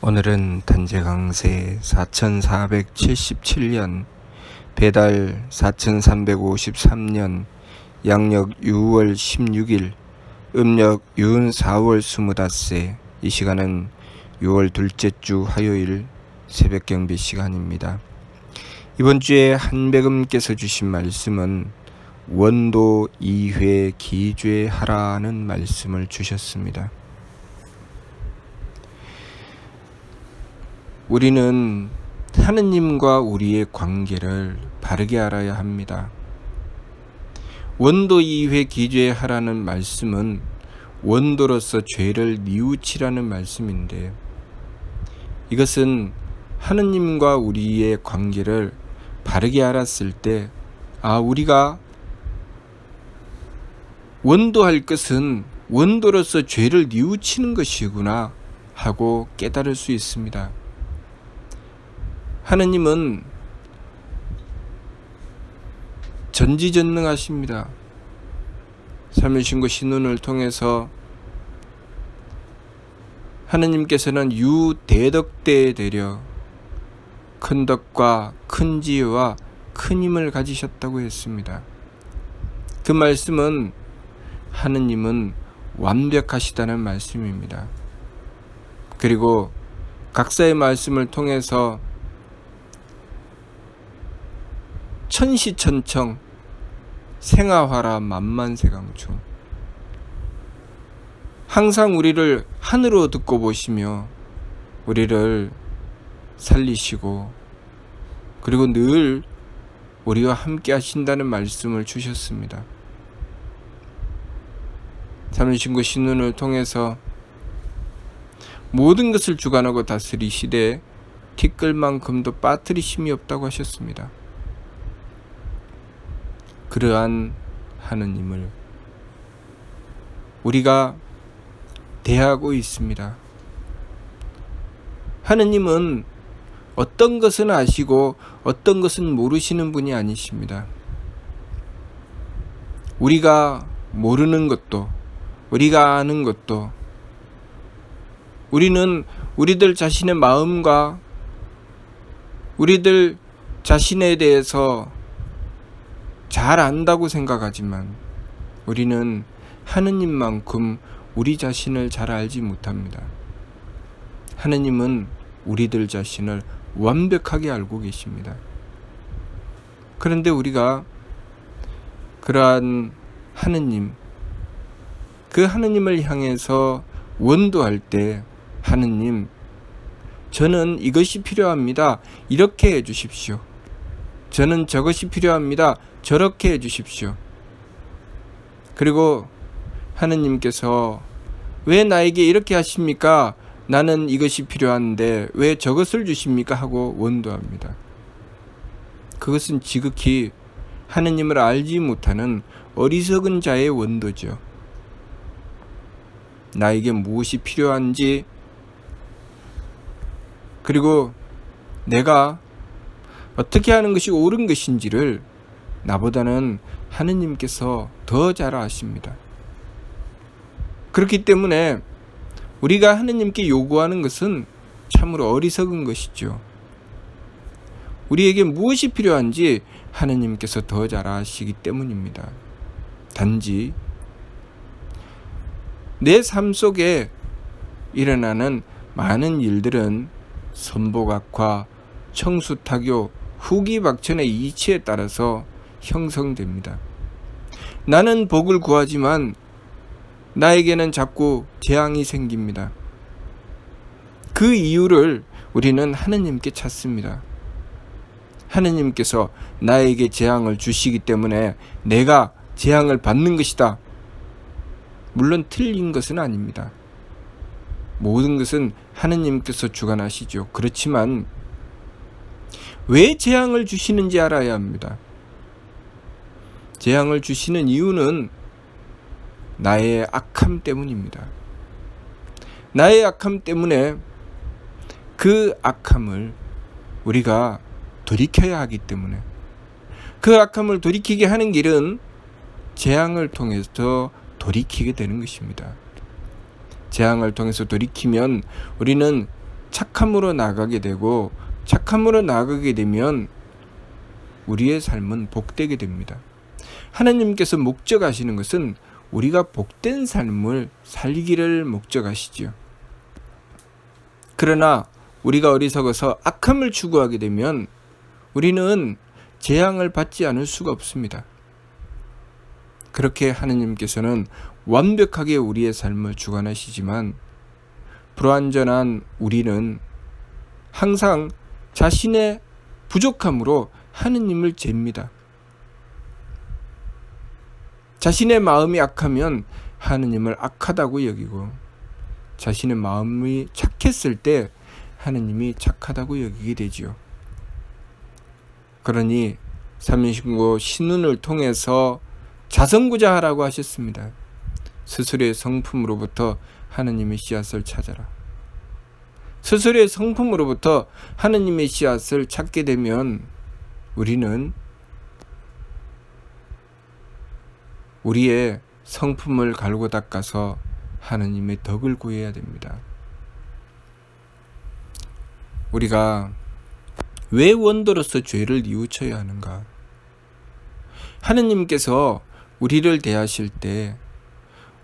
오늘은 단재강세 4477년 배달 4353년 양력 6월 16일 음력 유은 4월 25세. 이 시간은 6월 둘째 주 화요일 새벽 경배 시간입니다. 이번 주에 한백음께서 주신 말씀은 원도 2회 기죄하라는 말씀을 주셨습니다. 우리는 하느님과 우리의 관계를 바르게 알아야 합니다. 원도 2회 기죄하라는 말씀은 원도로서 죄를 뉘우치라는 말씀인데, 이것은 하느님과 우리의 관계를 바르게 알았을 때 우리가 원도할 것은 원도로서 죄를 뉘우치는 것이구나 하고 깨달을 수 있습니다. 하느님은 전지전능하십니다. 삶의 신고 신론을 통해서 하느님께서는 유대덕대에 되려 큰 덕과 큰 지혜와 큰 힘을 가지셨다고 했습니다. 그 말씀은 하느님은 완벽하시다는 말씀입니다. 그리고 각사의 말씀을 통해서 천시천청 생아화라 만만세강충, 항상 우리를 하늘로 듣고 보시며 우리를 살리시고 그리고 늘 우리와 함께 하신다는 말씀을 주셨습니다. 삼일신고 신론을 통해서 모든 것을 주관하고 다스리시되 티끌만큼도 빠뜨리심이 없다고 하셨습니다. 그러한 하느님을 우리가 대하고 있습니다. 하느님은 어떤 것은 아시고 어떤 것은 모르시는 분이 아니십니다. 우리가 모르는 것도 우리가 아는 것도, 우리는 우리들 자신의 마음과 우리들 자신에 대해서 잘 안다고 생각하지만 우리는 하느님만큼 우리 자신을 잘 알지 못합니다. 하느님은 우리들 자신을 완벽하게 알고 계십니다. 그런데 우리가 그러한 하느님, 그 하느님을 향해서 원도할 때, 하느님, 저는 이것이 필요합니다. 이렇게 해주십시오. 저는 저것이 필요합니다. 저렇게 해주십시오. 그리고 하느님께서 왜 나에게 이렇게 하십니까? 나는 이것이 필요한데 왜 저것을 주십니까? 하고 원도합니다. 그것은 지극히 하느님을 알지 못하는 어리석은 자의 원도죠. 나에게 무엇이 필요한지, 그리고 내가 어떻게 하는 것이 옳은 것인지를 나보다는 하느님께서 더 잘 아십니다. 그렇기 때문에 우리가 하느님께 요구하는 것은 참으로 어리석은 것이죠. 우리에게 무엇이 필요한지 하느님께서 더 잘 아시기 때문입니다. 단지 내 삶 속에 일어나는 많은 일들은 선복악화, 청수타교, 후기박천의 이치에 따라서 형성됩니다. 나는 복을 구하지만 나에게는 자꾸 재앙이 생깁니다. 그 이유를 우리는 하느님께 찾습니다. 하느님께서 나에게 재앙을 주시기 때문에 내가 재앙을 받는 것이다. 물론 틀린 것은 아닙니다. 모든 것은 하느님께서 주관하시죠. 그렇지만 왜 재앙을 주시는지 알아야 합니다. 재앙을 주시는 이유는 나의 악함 때문입니다. 나의 악함 때문에 그 악함을 우리가 돌이켜야 하기 때문에, 그 악함을 돌이키게 하는 길은 재앙을 통해서 돌이키게 되는 것입니다. 재앙을 통해서 돌이키면 우리는 착함으로 나아가게 되고, 착함으로 나아가게 되면 우리의 삶은 복되게 됩니다. 하나님께서 목적하시는 것은 우리가 복된 삶을 살기를 목적하시지요. 그러나 우리가 어리석어서 악함을 추구하게 되면 우리는 재앙을 받지 않을 수가 없습니다. 그렇게 하나님께서는 완벽하게 우리의 삶을 주관하시지만 불완전한 우리는 항상 자신의 부족함으로 하느님을 잽니다. 자신의 마음이 악하면 하느님을 악하다고 여기고, 자신의 마음이 착했을 때 하느님이 착하다고 여기게 되지요. 그러니 삼신고 신운을 통해서 자성구자하라고 하셨습니다. 스스로의 성품으로부터 하느님의 씨앗을 찾아라. 스스로의 성품으로부터 하느님의 씨앗을 찾게 되면 우리는 우리의 성품을 갈고 닦아서 하느님의 덕을 구해야 됩니다. 우리가 왜 원도로서 죄를 뉘우쳐야 하는가? 하느님께서 우리를 대하실 때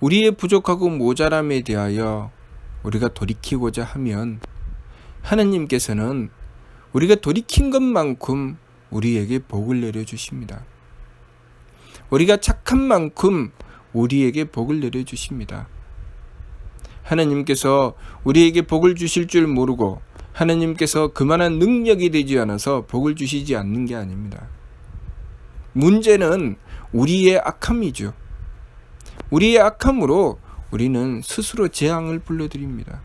우리의 부족하고 모자람에 대하여 우리가 돌이키고자 하면 하느님께서는 우리가 돌이킨 것만큼 우리에게 복을 내려주십니다. 우리가 착한 만큼 우리에게 복을 내려주십니다. 하나님께서 우리에게 복을 주실 줄 모르고 하나님께서 그만한 능력이 되지 않아서 복을 주시지 않는 게 아닙니다. 문제는 우리의 악함이죠. 우리의 악함으로 우리는 스스로 재앙을 불러들입니다.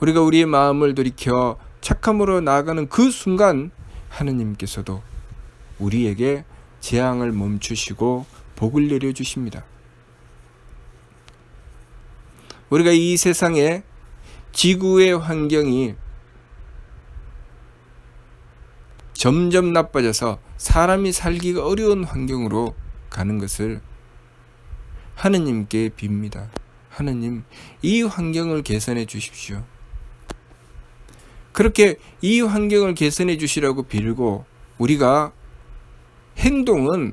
우리가 우리의 마음을 돌이켜 착함으로 나아가는 그 순간 하느님께서도 우리에게 재앙을 멈추시고 복을 내려주십니다. 우리가 이 세상에 지구의 환경이 점점 나빠져서 사람이 살기가 어려운 환경으로 가는 것을 하느님께 빕니다. 하느님, 이 환경을 개선해 주십시오. 그렇게 이 환경을 개선해 주시라고 빌고 우리가 행동은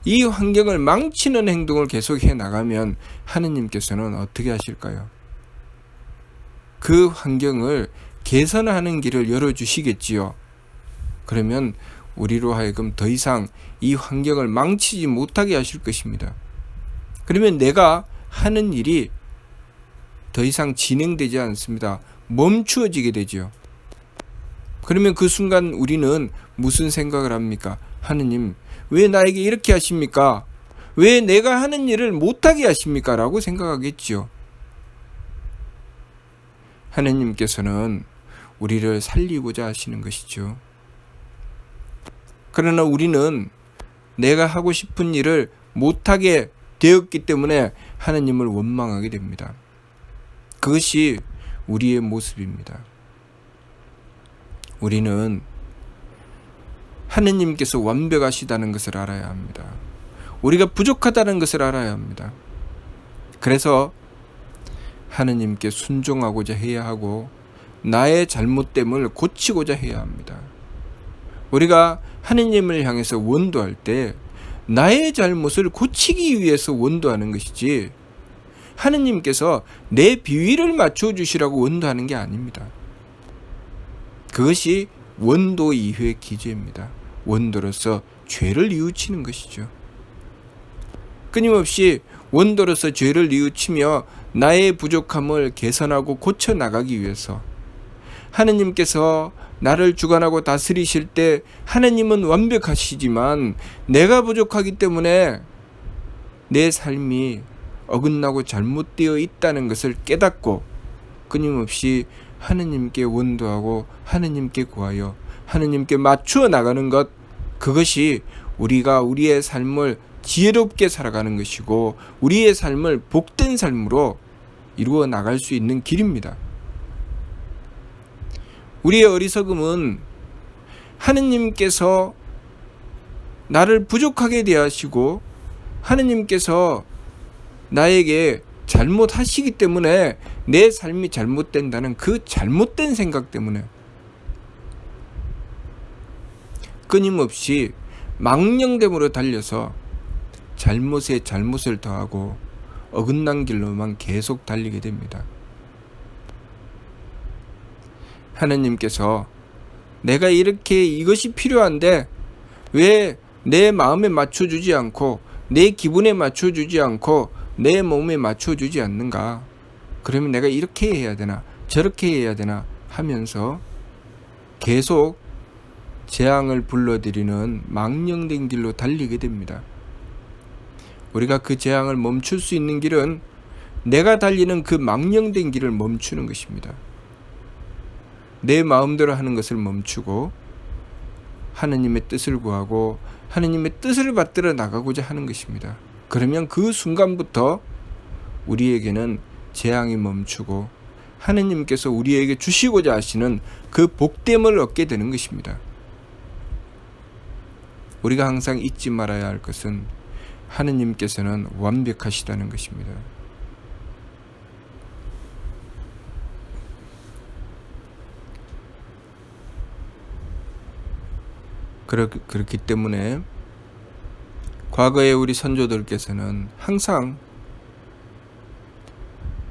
이 환경을 망치는 행동을 계속해 나가면 하느님께서는 어떻게 하실까요? 그 환경을 개선하는 길을 열어주시겠지요. 그러면 우리로 하여금 더 이상 이 환경을 망치지 못하게 하실 것입니다. 그러면 내가 하는 일이 더 이상 진행되지 않습니다. 멈추어지게 되죠. 그러면 그 순간 우리는 무슨 생각을 합니까? 하느님, 왜 나에게 이렇게 하십니까? 왜 내가 하는 일을 못하게 하십니까? 라고 생각하겠지요. 하느님께서는 우리를 살리고자 하시는 것이죠. 그러나 우리는 내가 하고 싶은 일을 못하게 되었기 때문에 하느님을 원망하게 됩니다. 그것이 우리의 모습입니다. 우리는 하느님께서 완벽하시다는 것을 알아야 합니다. 우리가 부족하다는 것을 알아야 합니다. 그래서 하느님께 순종하고자 해야 하고 나의 잘못됨을 고치고자 해야 합니다. 우리가 하느님을 향해서 원도할 때 나의 잘못을 고치기 위해서 원도하는 것이지 하느님께서 내 비위를 맞춰주시라고 원도하는 게 아닙니다. 그것이 원도 이후의 기제입니다. 원도로서 죄를 뉘우치는 것이죠. 끊임없이 원도로서 죄를 뉘우치며 나의 부족함을 개선하고 고쳐나가기 위해서 하느님께서 나를 주관하고 다스리실 때 하느님은 완벽하시지만 내가 부족하기 때문에 내 삶이 어긋나고 잘못되어 있다는 것을 깨닫고 끊임없이 하느님께 원도하고 하느님께 구하여 하느님께 맞추어 나가는 것, 그것이 우리가 우리의 삶을 지혜롭게 살아가는 것이고 우리의 삶을 복된 삶으로 이루어 나갈 수 있는 길입니다. 우리의 어리석음은 하느님께서 나를 부족하게 대하시고 하느님께서 나에게 잘못하시기 때문에 내 삶이 잘못된다는 그 잘못된 생각 때문에 끊임없이 망령됨으로 달려서 잘못에 잘못을 더하고 어긋난 길로만 계속 달리게 됩니다. 하나님께서 내가 이렇게 이것이 필요한데 왜 내 마음에 맞춰주지 않고 내 기분에 맞춰주지 않고 내 몸에 맞춰주지 않는가? 그러면 내가 이렇게 해야 되나 저렇게 해야 되나 하면서 계속 재앙을 불러들이는 망령된 길로 달리게 됩니다. 우리가 그 재앙을 멈출 수 있는 길은 내가 달리는 그 망령된 길을 멈추는 것입니다. 내 마음대로 하는 것을 멈추고 하느님의 뜻을 구하고 하느님의 뜻을 받들어 나가고자 하는 것입니다. 그러면 그 순간부터 우리에게는 재앙이 멈추고 하느님께서 우리에게 주시고자 하시는 그 복됨을 얻게 되는 것입니다. 우리가 항상 잊지 말아야 할 것은 하느님께서는 완벽하시다는 것입니다. 그렇기 때문에 과거에 우리 선조들께서는 항상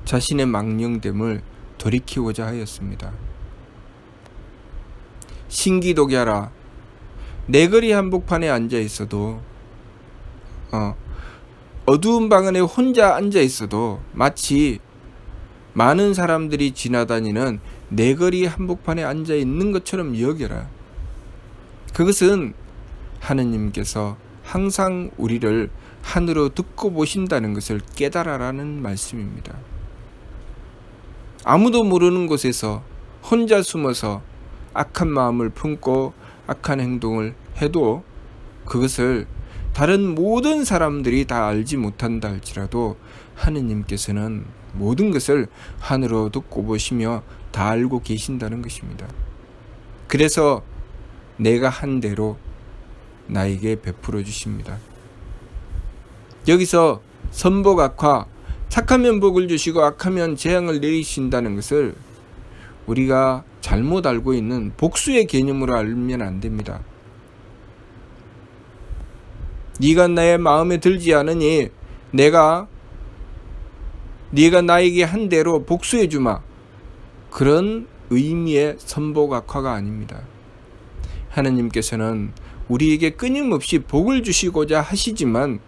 자신의 망령됨을 돌이키고자 하였습니다. 신기독야라 내거리 한복판에 앉아 있어도 어두운 방 안에 혼자 앉아 있어도 마치 많은 사람들이 지나다니는 내거리 한복판에 앉아 있는 것처럼 여겨라. 그것은 하느님께서 항상 우리를 하늘로 듣고 보신다는 것을 깨달아라는 말씀입니다. 아무도 모르는 곳에서 혼자 숨어서 악한 마음을 품고 악한 행동을 해도 그것을 다른 모든 사람들이 다 알지 못한다 할지라도 하느님께서는 모든 것을 하늘로 듣고 보시며 다 알고 계신다는 것입니다. 그래서 내가 한 대로 나에게 베풀어 주십니다. 여기서 선복악화, 착하면 복을 주시고 악하면 재앙을 내리신다는 것을 우리가 잘못 알고 있는 복수의 개념으로 알면 안 됩니다. 네가 나의 마음에 들지 않으니 네가 나에게 한 대로 복수해 주마. 그런 의미의 선복악화가 아닙니다. 하나님께서는 우리에게 끊임없이 복을 주시고자 하시지만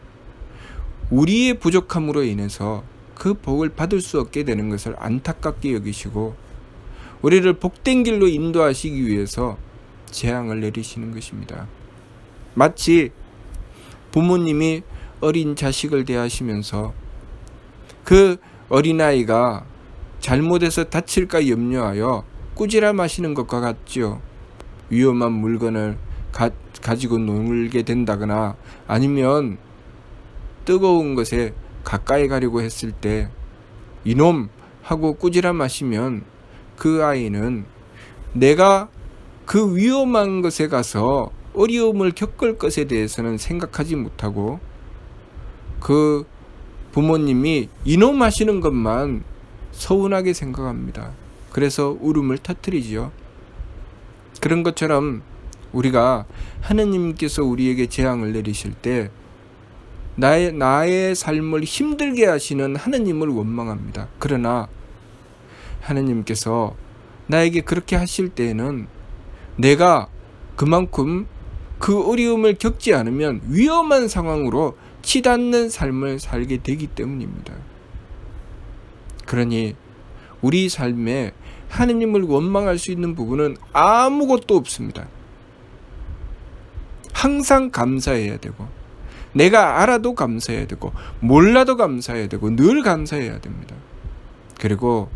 우리의 부족함으로 인해서 그 복을 받을 수 없게 되는 것을 안타깝게 여기시고 우리를 복된 길로 인도하시기 위해서 재앙을 내리시는 것입니다. 마치 부모님이 어린 자식을 대하시면서 그 어린아이가 잘못해서 다칠까 염려하여 꾸지라 마시는 것과 같지요. 위험한 물건을 가지고 놀게 된다거나 아니면 뜨거운 것에 가까이 가려고 했을 때 이놈 하고 꾸지라 마시면 그 아이는 내가 그 위험한 것에 가서 어려움을 겪을 것에 대해서는 생각하지 못하고 그 부모님이 이놈 하시는 것만 서운하게 생각합니다. 그래서 울음을 터뜨리죠. 그런 것처럼 우리가 하느님께서 우리에게 재앙을 내리실 때 나의 삶을 힘들게 하시는 하느님을 원망합니다. 그러나 하느님께서 나에게 그렇게 하실 때에는 내가 그만큼 그 어려움을 겪지 않으면 위험한 상황으로 치닫는 삶을 살게 되기 때문입니다. 그러니 우리 삶에 하느님을 원망할 수 있는 부분은 아무것도 없습니다. 항상 감사해야 되고 내가 알아도 감사해야 되고 몰라도 감사해야 되고 늘 감사해야 됩니다. 그리고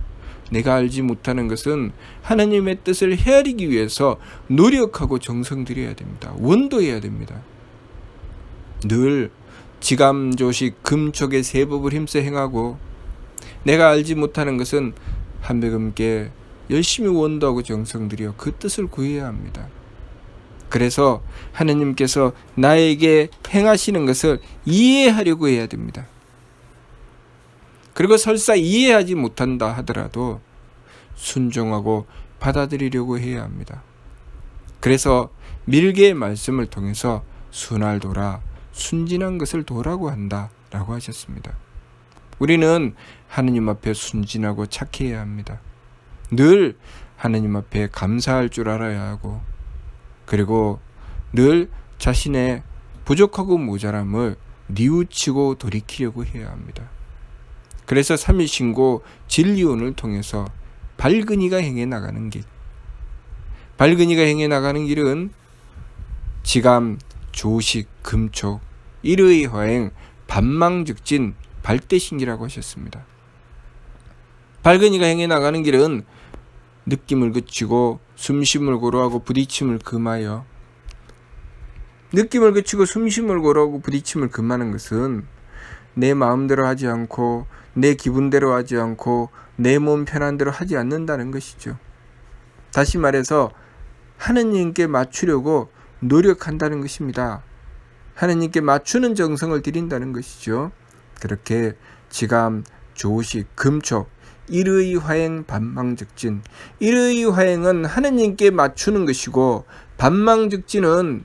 내가 알지 못하는 것은 하나님의 뜻을 헤아리기 위해서 노력하고 정성 들여야 됩니다. 원도해야 됩니다. 늘 지감조식 금촉의 세법을 힘써 행하고 내가 알지 못하는 것은 한백음께 열심히 원도하고 정성 들여 그 뜻을 구해야 합니다. 그래서 하나님께서 나에게 행하시는 것을 이해하려고 해야 됩니다. 그리고 설사 이해하지 못한다 하더라도 순종하고 받아들이려고 해야 합니다. 그래서 밀개의 말씀을 통해서 순할 도라, 순진한 것을 도라고 한다 라고 하셨습니다. 우리는 하느님 앞에 순진하고 착해야 합니다. 늘 하느님 앞에 감사할 줄 알아야 하고, 그리고 늘 자신의 부족하고 모자람을 뉘우치고 돌이키려고 해야 합니다. 그래서 삼위신고 진리온을 통해서 발근이가 행해 나가는 길, 발근이가 행해 나가는 길은 지감, 조식, 금촉, 일의 화행, 반망즉진, 발대신기라고 하셨습니다. 발근이가 행해 나가는 길은 느낌을 그치고 숨쉼을 고루하고 부딪힘을 금하여, 느낌을 그치고 숨쉼을 고루하고 부딪힘을 금하는 것은 내 마음대로 하지 않고 내 기분대로 하지 않고 내 몸 편한 대로 하지 않는다는 것이죠. 다시 말해서 하느님께 맞추려고 노력한다는 것입니다. 하느님께 맞추는 정성을 들인다는 것이죠. 그렇게 지감, 조식, 금촉, 일의 화행, 반망즉진. 일의 화행은 하느님께 맞추는 것이고, 반망즉진은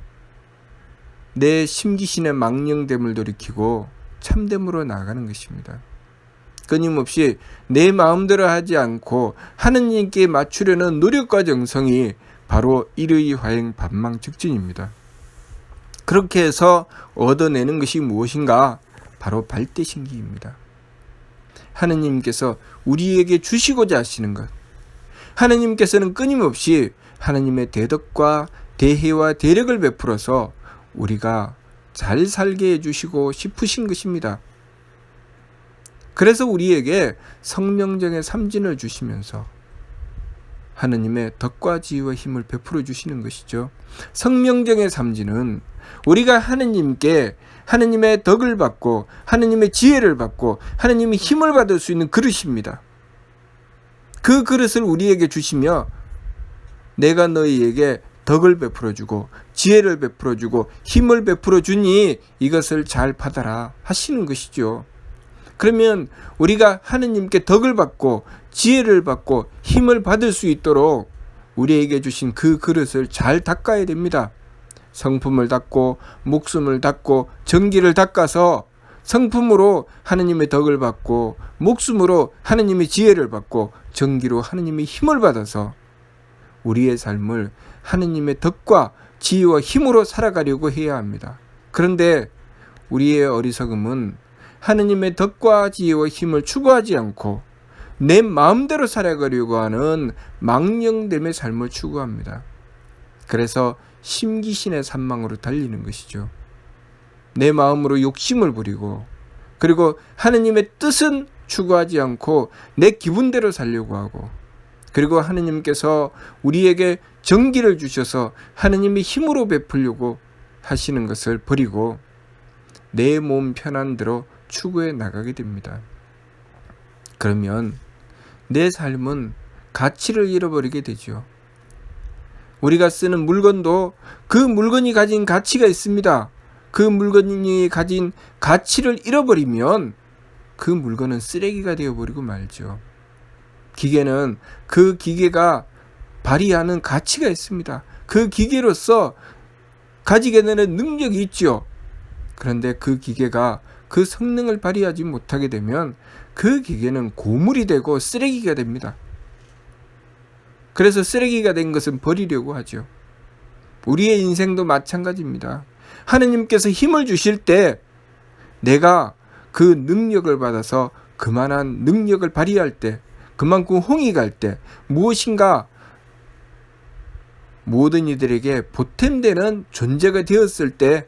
내 심기신의 망령됨을 돌이키고 참됨으로 나아가는 것입니다. 끊임없이 내 마음대로 하지 않고 하느님께 맞추려는 노력과 정성이 바로 일의 화행, 반망즉진입니다. 그렇게 해서 얻어내는 것이 무엇인가? 바로 발대신기입니다. 하느님께서 우리에게 주시고자 하시는 것, 하느님께서는 끊임없이 하느님의 대덕과 대혜와 대력을 베풀어서 우리가 잘 살게 해주시고 싶으신 것입니다. 그래서 우리에게 성명정의 삼진을 주시면서 하느님의 덕과 지혜와 힘을 베풀어 주시는 것이죠. 성명정의 삼진은 우리가 하느님께 하느님의 덕을 받고 하느님의 지혜를 받고 하느님의 힘을 받을 수 있는 그릇입니다. 그 그릇을 우리에게 주시며 내가 너희에게 덕을 베풀어 주고 지혜를 베풀어 주고 힘을 베풀어 주니 이것을 잘 받아라 하시는 것이죠. 그러면 우리가 하느님께 덕을 받고 지혜를 받고 힘을 받을 수 있도록 우리에게 주신 그 그릇을 잘 닦아야 됩니다. 성품을 닦고 목숨을 닦고 정기를 닦아서 성품으로 하느님의 덕을 받고 목숨으로 하느님의 지혜를 받고 정기로 하느님의 힘을 받아서 우리의 삶을 하느님의 덕과 지혜와 힘으로 살아가려고 해야 합니다. 그런데 우리의 어리석음은 하느님의 덕과 지혜와 힘을 추구하지 않고 내 마음대로 살아가려고 하는 망령됨의 삶을 추구합니다. 그래서 심기신의 산망으로 달리는 것이죠. 내 마음으로 욕심을 부리고, 그리고 하느님의 뜻은 추구하지 않고 내 기분대로 살려고 하고, 그리고 하느님께서 우리에게 정기를 주셔서 하느님의 힘으로 베풀려고 하시는 것을 버리고 내 몸 편한 대로 추구해 나가게 됩니다. 그러면 내 삶은 가치를 잃어버리게 되죠. 우리가 쓰는 물건도 그 물건이 가진 가치가 있습니다. 그 물건이 가진 가치를 잃어버리면 그 물건은 쓰레기가 되어버리고 말죠. 기계는 그 기계가 발휘하는 가치가 있습니다. 그 기계로서 가지게 되는 능력이 있죠. 그런데 그 기계가 그 성능을 발휘하지 못하게 되면 그 기계는 고물이 되고 쓰레기가 됩니다. 그래서 쓰레기가 된 것은 버리려고 하죠. 우리의 인생도 마찬가지입니다. 하느님께서 힘을 주실 때 내가 그 능력을 받아서 그만한 능력을 발휘할 때, 그만큼 홍이 갈 때, 무엇인가 모든 이들에게 보탬되는 존재가 되었을 때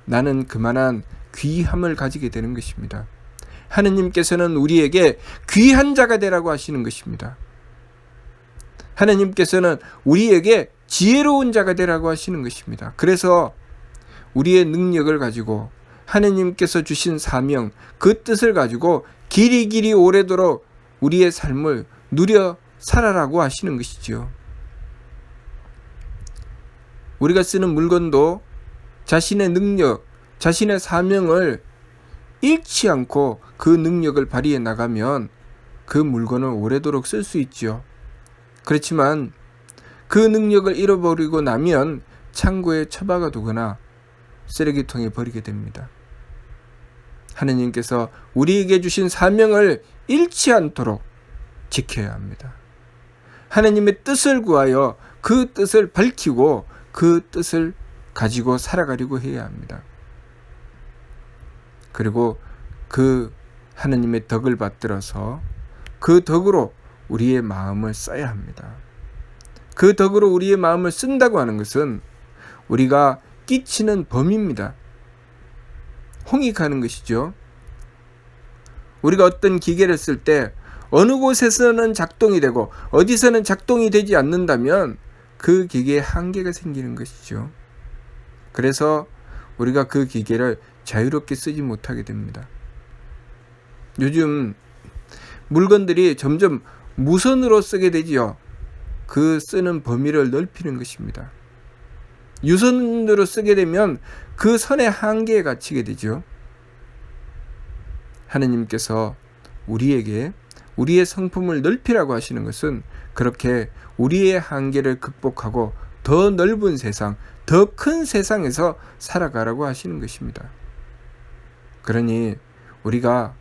나는 그만한 귀함을 가지게 되는 것입니다. 하느님께서는 우리에게 귀한 자가 되라고 하시는 것입니다. 하느님께서는 우리에게 지혜로운 자가 되라고 하시는 것입니다. 그래서 우리의 능력을 가지고 하느님께서 주신 사명, 그 뜻을 가지고 길이 오래도록 우리의 삶을 누려 살아라고 하시는 것이지요. 우리가 쓰는 물건도 자신의 능력, 자신의 사명을 잃지 않고 그 능력을 발휘해 나가면 그 물건을 오래도록 쓸 수 있지요. 그렇지만 그 능력을 잃어버리고 나면 창고에 처박아 두거나 쓰레기통에 버리게 됩니다. 하느님께서 우리에게 주신 사명을 잃지 않도록 지켜야 합니다. 하느님의 뜻을 구하여 그 뜻을 밝히고 그 뜻을 가지고 살아가려고 해야 합니다. 그리고 그 하느님의 덕을 받들어서 그 덕으로 우리의 마음을 써야 합니다. 그 덕으로 우리의 마음을 쓴다고 하는 것은 우리가 끼치는 범위입니다. 홍익하는 것이죠. 우리가 어떤 기계를 쓸 때 어느 곳에서는 작동이 되고 어디서는 작동이 되지 않는다면 그 기계에 한계가 생기는 것이죠. 그래서 우리가 그 기계를 자유롭게 쓰지 못하게 됩니다. 요즘 물건들이 점점 무선으로 쓰게 되지요. 그 쓰는 범위를 넓히는 것입니다. 유선으로 쓰게 되면 그 선의 한계에 갇히게 되죠. 하느님께서 우리에게 우리의 성품을 넓히라고 하시는 것은 그렇게 우리의 한계를 극복하고 더 넓은 세상, 더 큰 세상에서 살아가라고 하시는 것입니다. 그러니 우리가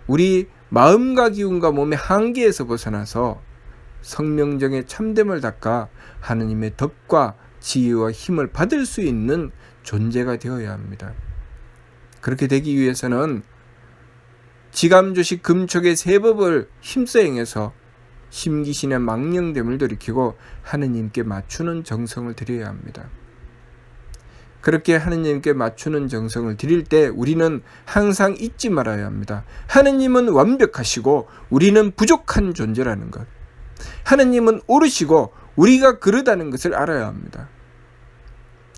우리 마음과 기운과 몸의 한계에서 벗어나서 성명정의 참됨을 닦아 하느님의 덕과 지혜와 힘을 받을 수 있는 존재가 되어야 합니다. 그렇게 되기 위해서는 지감조식 금촉의 세 법을 힘써 행해서 심기신의 망령됨을 돌이키고 하느님께 맞추는 정성을 드려야 합니다. 그렇게 하느님께 맞추는 정성을 드릴 때 우리는 항상 잊지 말아야 합니다. 하느님은 완벽하시고 우리는 부족한 존재라는 것. 하느님은 오르시고 우리가 그르다는 것을 알아야 합니다.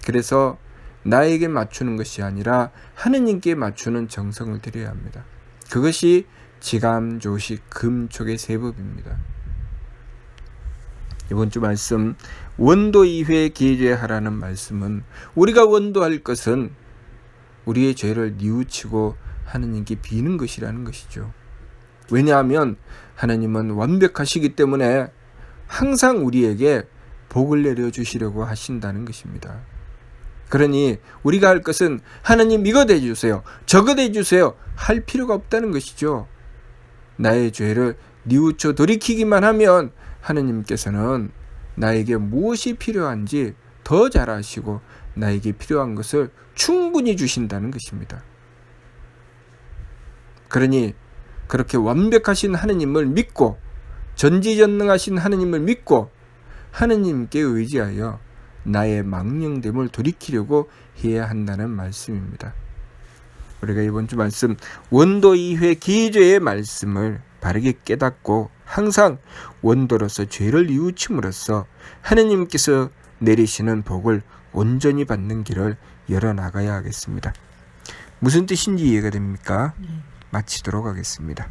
그래서 나에게 맞추는 것이 아니라 하느님께 맞추는 정성을 드려야 합니다. 그것이 지감조식 금촉의 세 법입니다. 이번 주 말씀 원도 2회 기죄하라는 말씀은 우리가 원도할 것은 우리의 죄를 뉘우치고 하느님께 비는 것이라는 것이죠. 왜냐하면 하나님은 완벽하시기 때문에 항상 우리에게 복을 내려주시려고 하신다는 것입니다. 그러니 우리가 할 것은 하나님 이것 해주세요, 저것 해주세요 할 필요가 없다는 것이죠. 나의 죄를 뉘우쳐 돌이키기만 하면 하느님께서는 나에게 무엇이 필요한지 더 잘 아시고 나에게 필요한 것을 충분히 주신다는 것입니다. 그러니 그렇게 완벽하신 하느님을 믿고 전지전능하신 하느님을 믿고 하느님께 의지하여 나의 망령됨을 돌이키려고 해야 한다는 말씀입니다. 우리가 이번 주 말씀 원도 2회 기죄의 말씀을 바르게 깨닫고 항상 원도로서 죄를 뉘우침으로써 하느님께서 내리시는 복을 온전히 받는 길을 열어나가야 하겠습니다. 무슨 뜻인지 이해가 됩니까? 마치도록 하겠습니다.